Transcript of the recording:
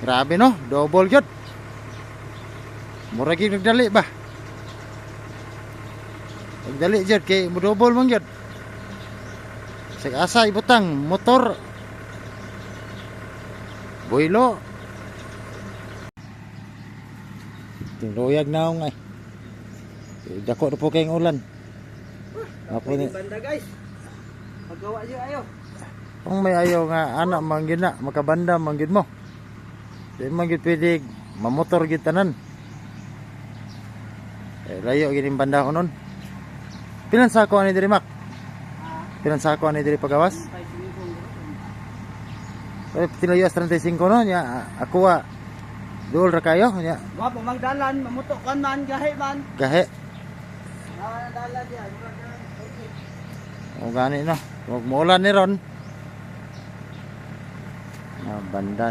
Grabe no, double gyud. Mura gyud nagdali ba? Nagdali gyud kay mo double man gyud. Sig asa ibutang motor. Boylo. Tinluyag na ako ay. Dako na po kayong ulan. Ako ni Banda guys. Paggawa niyo ayo. kung may ayaw nga anak manggid na makabanda manggid mo. Di manggid pwede mamotor gid tanan. Layo gining banda ko nun. Pilan sako ani diri mak? Pilan sako ani diri pagawas? Tinayos 35 no nya ako wa duol ra kayo nya. Wa pamagdalan mamuto kan man gahe man. Gahe. Dalan diyan. O gani no. Huwag mo ulan ni ron. Banda